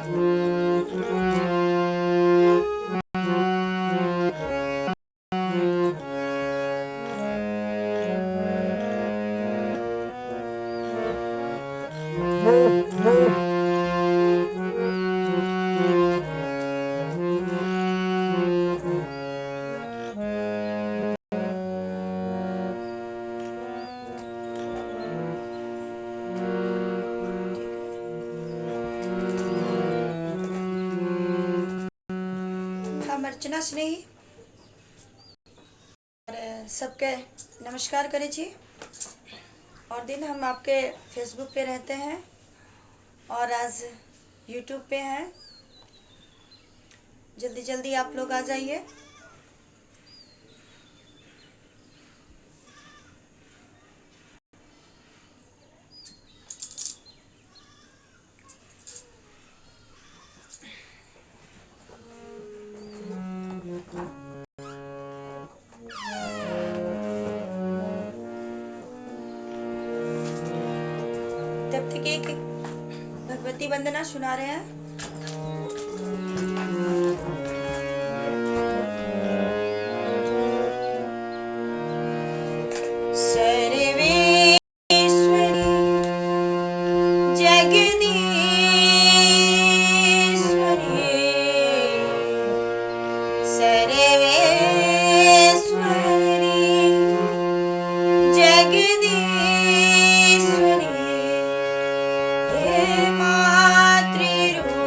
हम अर्चना स्नेही और सबके नमस्कार करे छी। और दिन हम आपके फेसबुक पे रहते हैं और आज यूट्यूब पे हैं। जल्दी जल्दी आप लोग आ जाइए। तब तक एक भगवती वंदना सुना रहे हैं। सर्वेश्वरी जगदीश्वरी सर्वेश्वरी जगदीश्वरी हे मातृरूप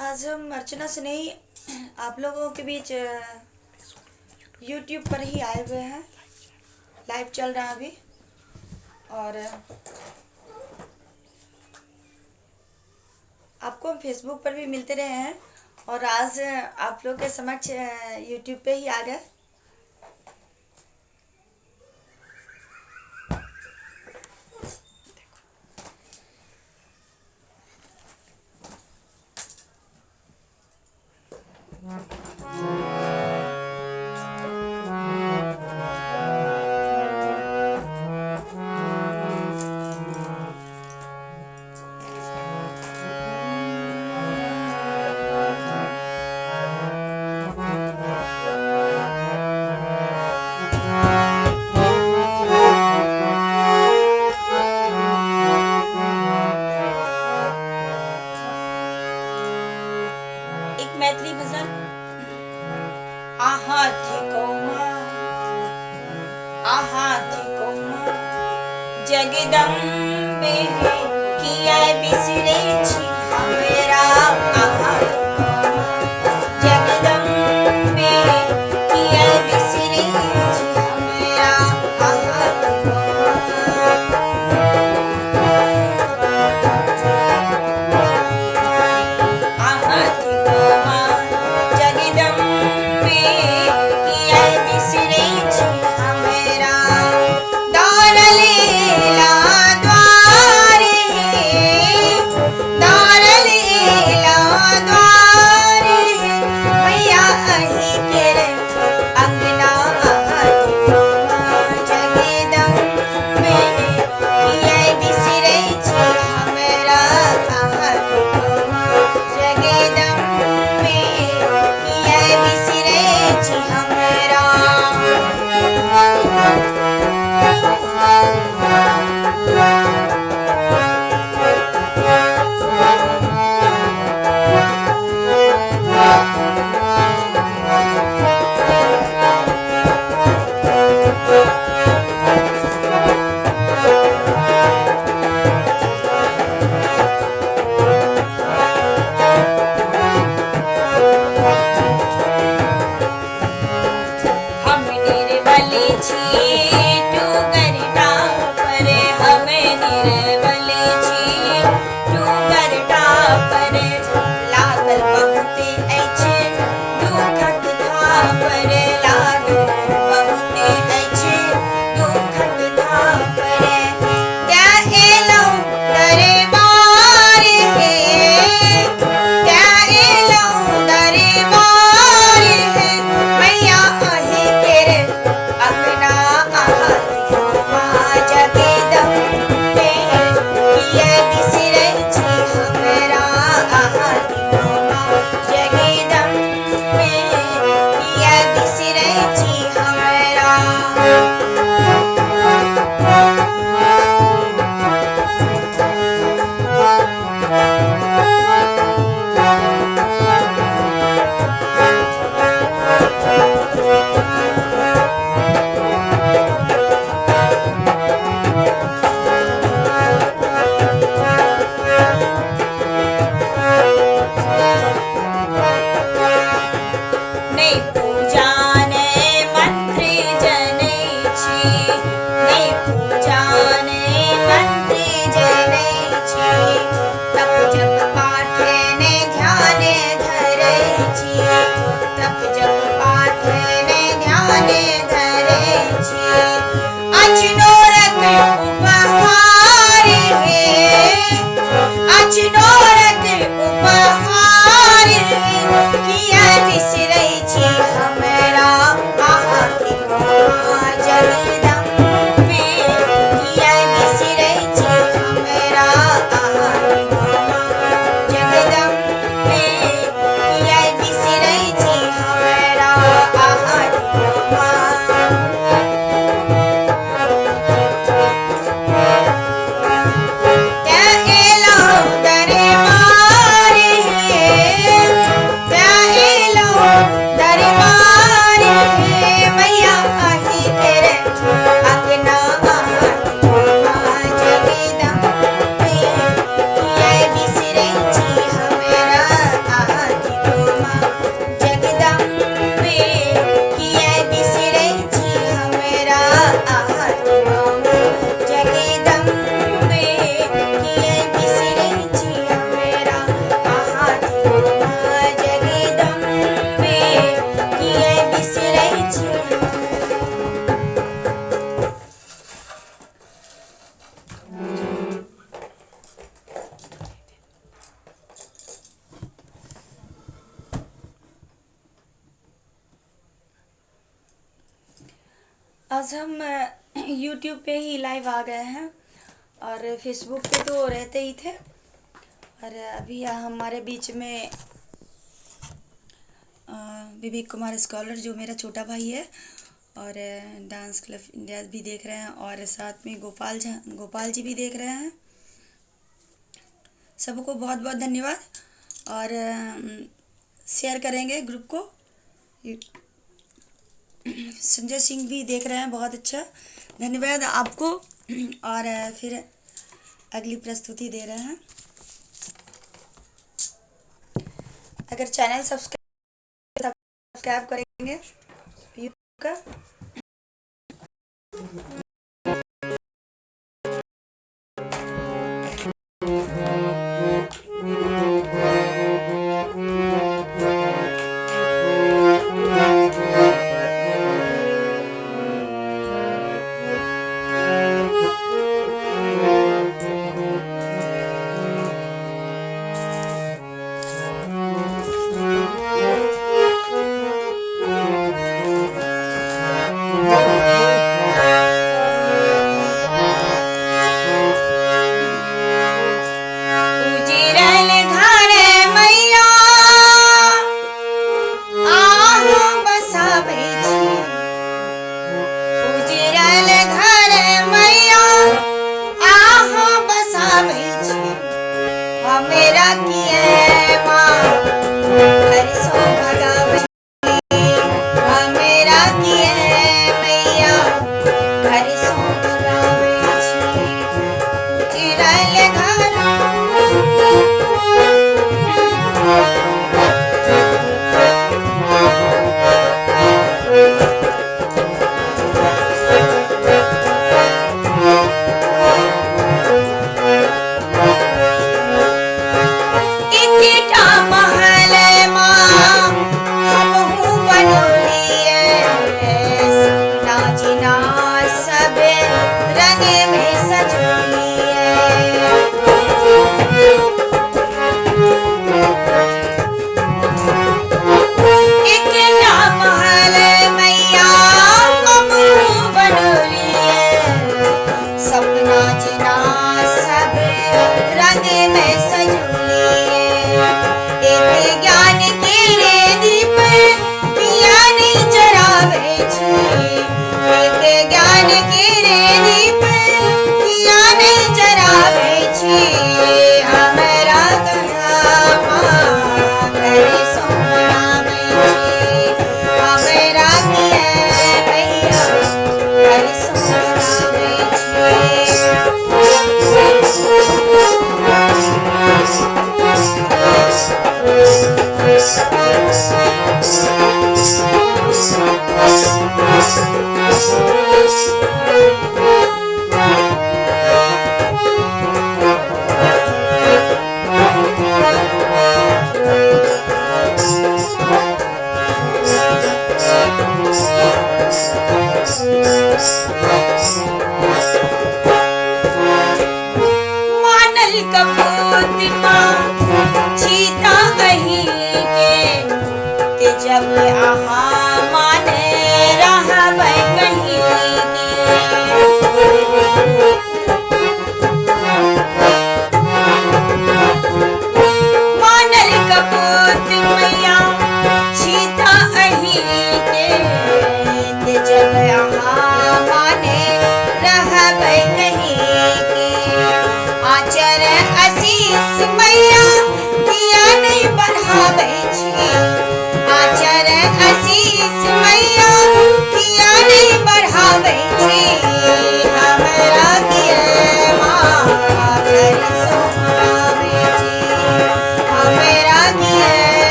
आज हम अर्चना से नहीं, आप लोगों के बीच यूट्यूब पर ही आए हुए हैं। लाइव चल रहा है अभी, और आपको हम फेसबुक पर भी मिलते रहे हैं, और आज आप लोग के समक्ष यूट्यूब पे ही आ गए। एक मैथिली भजन। आहा थिको माँ जगदम्बे किया बिसरे छी हमरा। आहा जगदम्बे किया बिसरे छी हमरा। आहा जगदम्बे किया बिसरे छी हमरा। दान लीला द्वारे आज हम YouTube पे ही लाइव आ गए हैं और फेसबुक पे तो रहते ही थे। और अभी हमारे बीच में विवेक कुमार स्कॉलर जो मेरा छोटा भाई है और डांस क्लब इंडिया भी देख रहे हैं और साथ में गोपाल जी भी देख रहे हैं। सबको बहुत बहुत धन्यवाद और शेयर करेंगे ग्रुप को। संजय सिंह भी देख रहे हैं, बहुत अच्छा धन्यवाद आपको। और फिर अगली प्रस्तुति दे रहे हैं। अगर चैनल सब्सक्राइब करेंगे यूट्यूब का।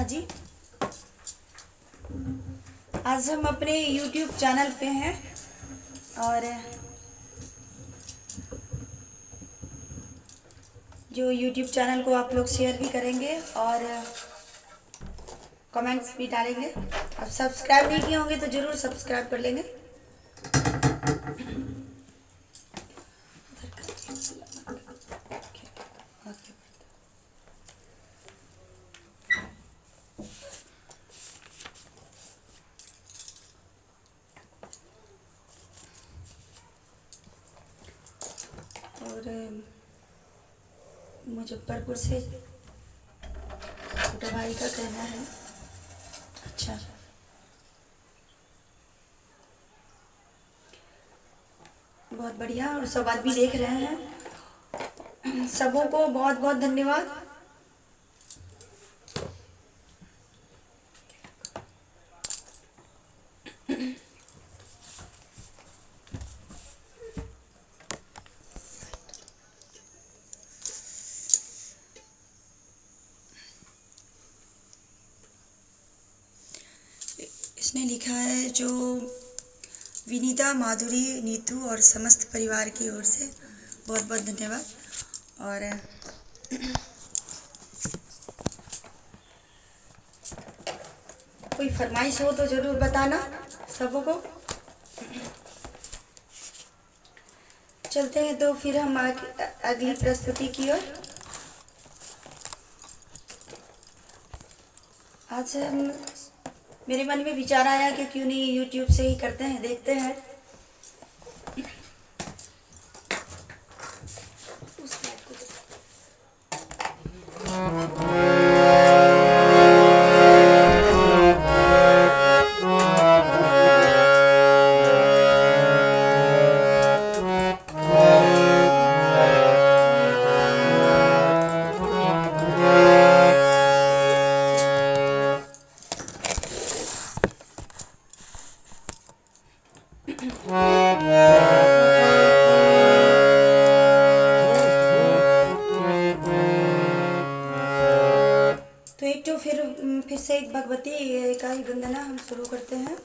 जी। आज हम अपने YouTube चैनल पे हैं और जो YouTube चैनल को आप लोग शेयर भी करेंगे और कमेंट्स भी डालेंगे। अब सब्सक्राइब नहीं किए होंगे तो ज़रूर सब्सक्राइब कर लेंगे। और मुजफ्फरपुर से छोटे भाई का कहना है। अच्छा, बहुत बढ़िया। और सब आदमी देख रहे हैं, सबों को बहुत बहुत धन्यवाद। इसने लिखा है, जो विनीता, माधुरी, नीतू और समस्त परिवार की ओर से बहुत बहुत धन्यवाद। और कोई फरमाइश हो तो ज़रूर बताना सबों को। चलते हैं तो फिर हम अगली प्रस्तुति की ओर। आज हम मेरे मन में विचार आया कि क्यों नहीं YouTube से ही करते हैं, देखते हैं। तो एक तो फिर से एक भगवती का ही वंदना हम शुरू करते हैं।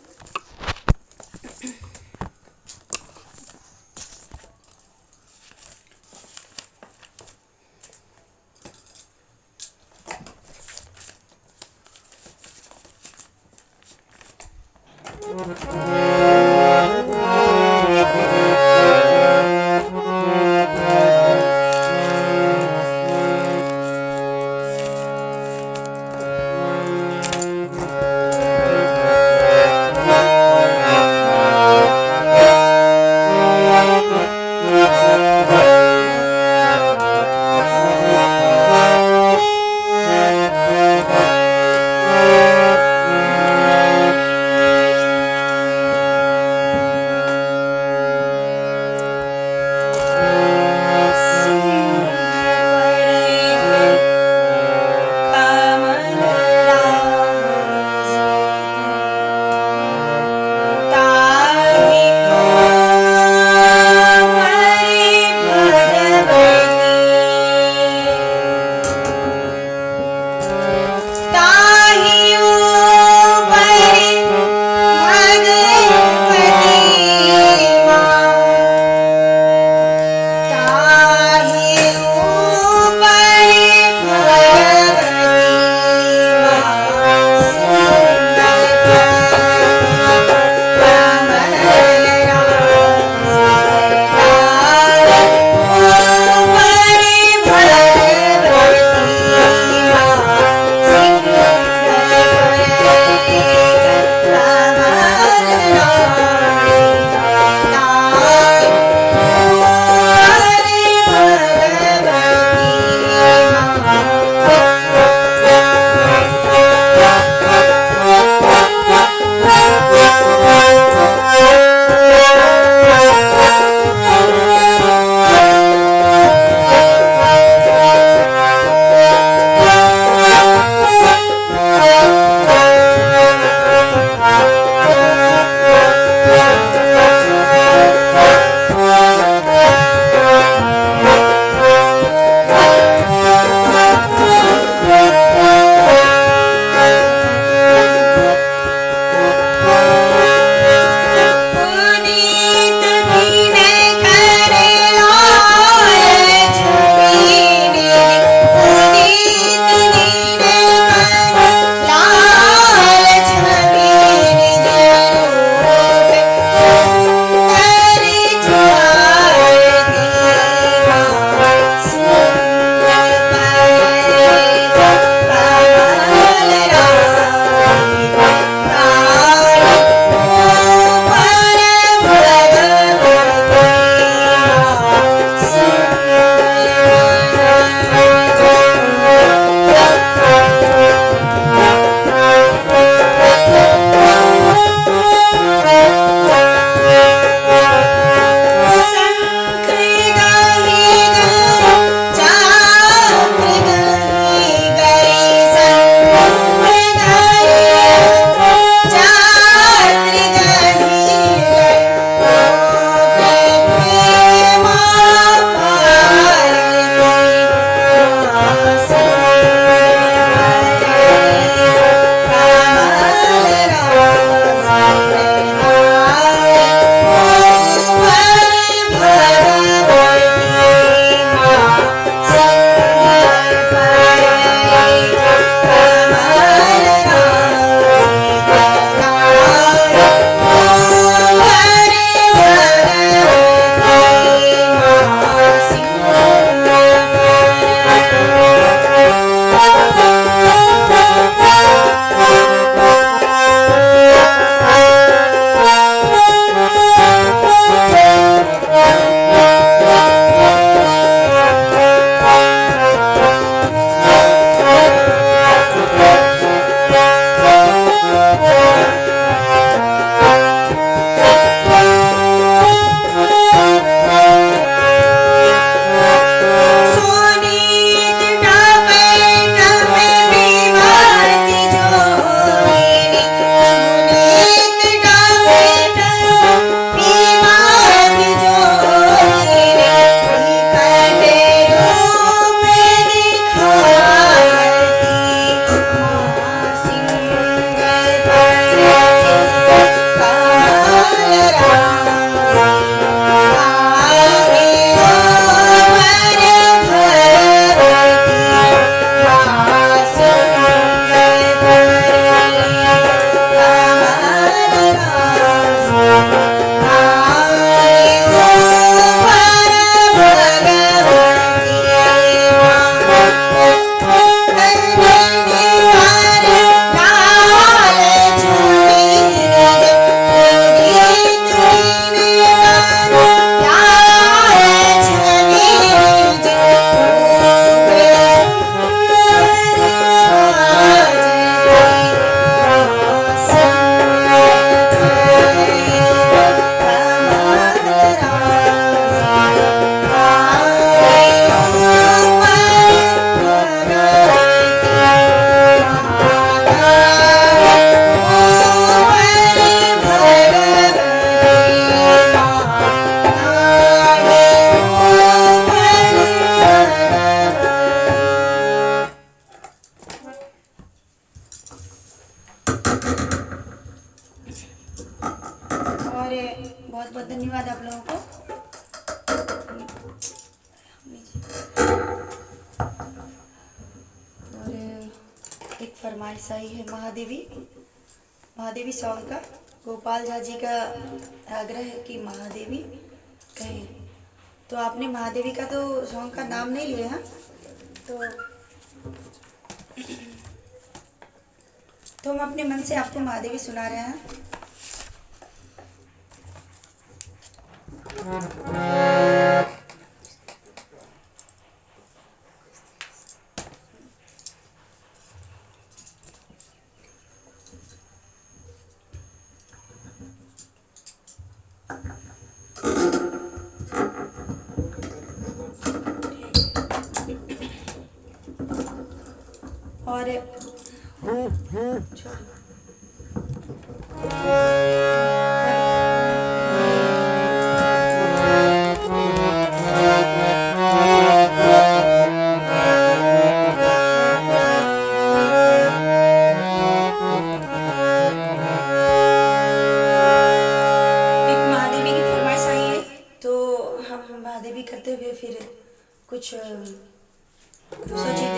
धन्यवाद आप लोगों को। और एक फरमाइश आई है महादेवी सॉन्ग का। गोपाल झा जी का आग्रह है कि महादेवी कहें, तो आपने महादेवी का तो सॉन्ग का नाम नहीं लिया, तो हम अपने मन से आपको महादेवी सुना रहे हैं। और महादेवी करते हुए फिर कुछ सोचिए देखते हैं।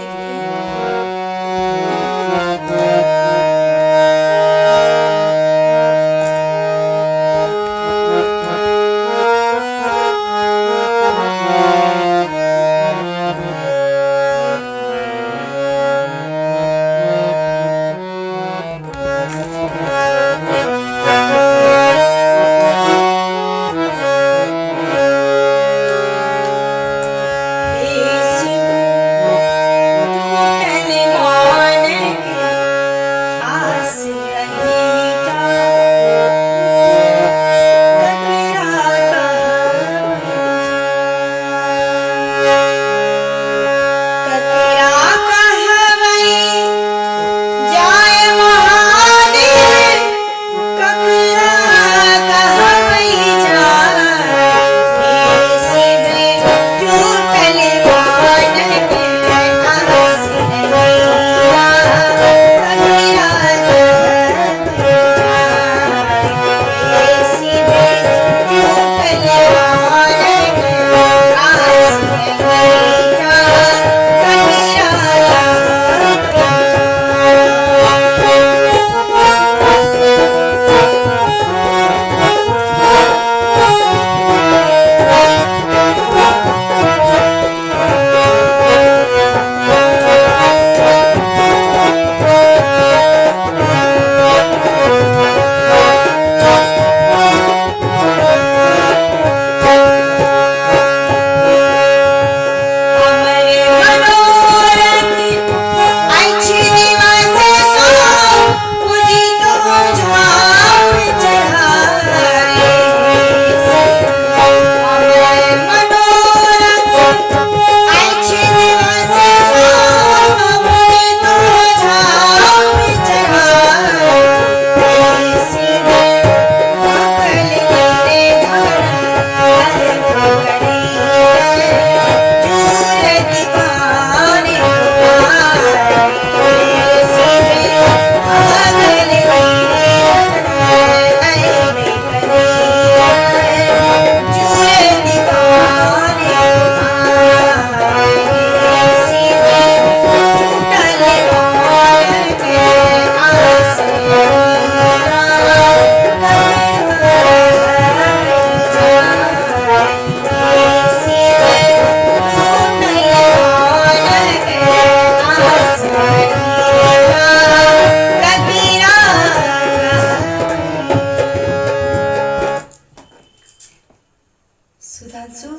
सुधांशु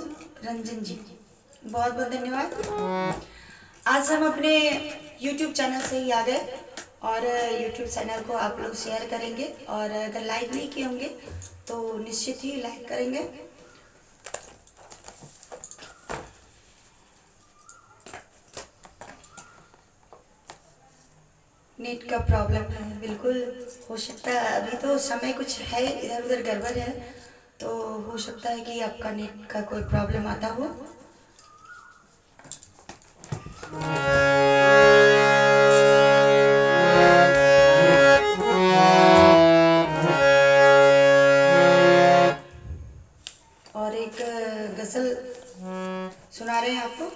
रंजन जी, बहुत बहुत धन्यवाद। आज हम अपने YouTube चैनल से ही आ गए और YouTube चैनल को आप लोग शेयर करेंगे और अगर लाइक नहीं किए होंगे तो निश्चित ही लाइक करेंगे। नेट का प्रॉब्लम है, बिल्कुल हो सकता है अभी तो समय कुछ है इधर उधर गड़बड़ है, तो हो सकता है कि आपका नेट का कोई प्रॉब्लम आता हो। और एक गज़ल सुना रहे हैं आपको।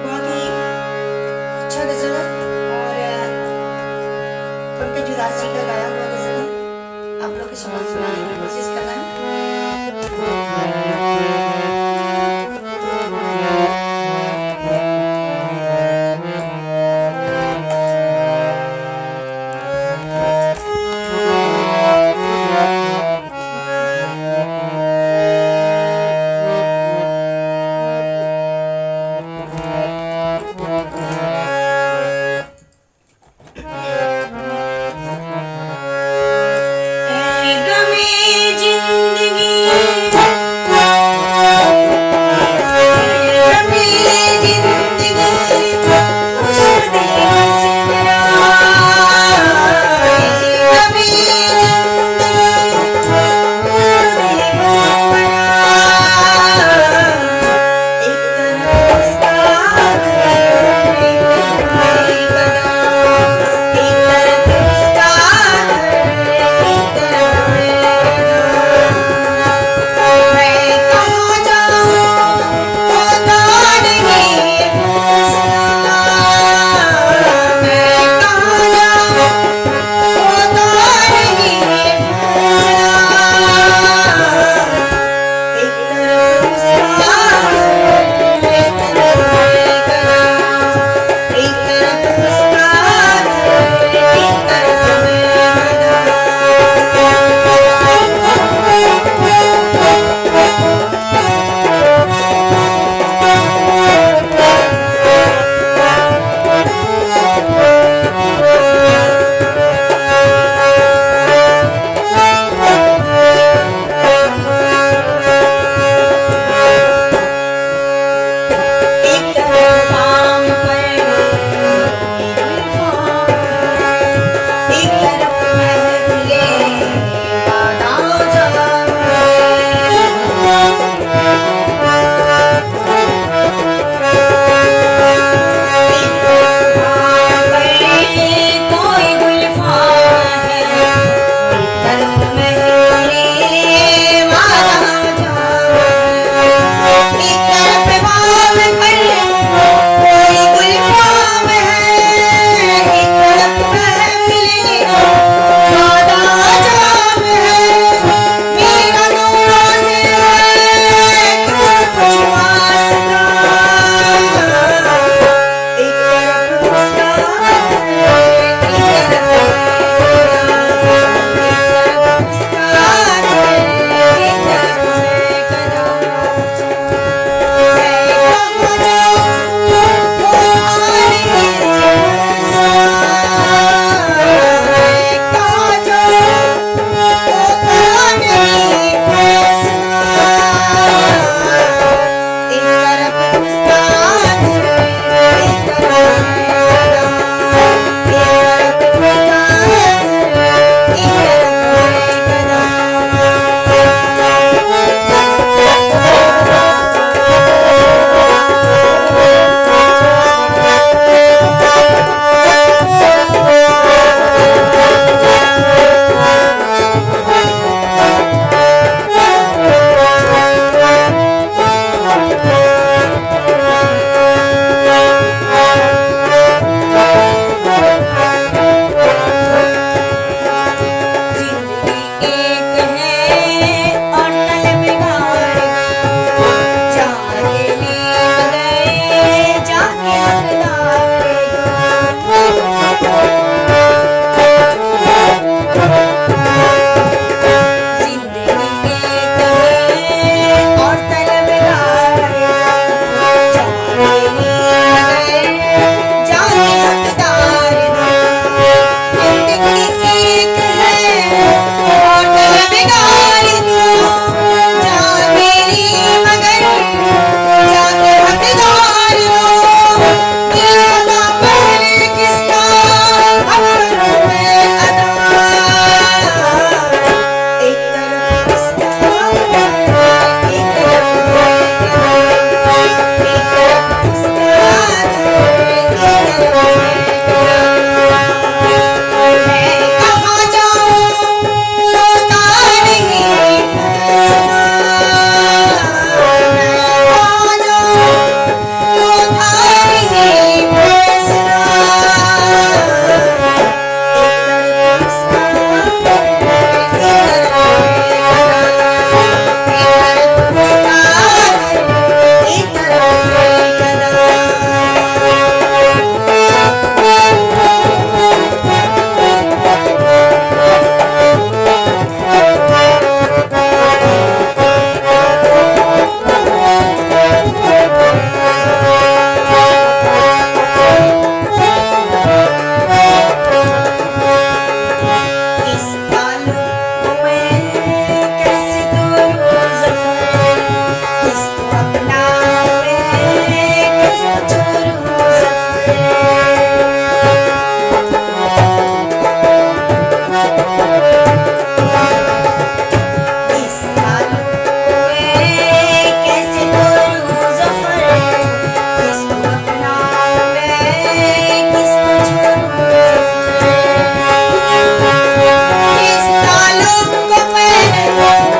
बहुत ही अच्छा गज़ल है और पंकज उदासी का गाया हुआ गज़ल है। आप लोग के समझ सुनाने की कोशिश कर रहे हैं।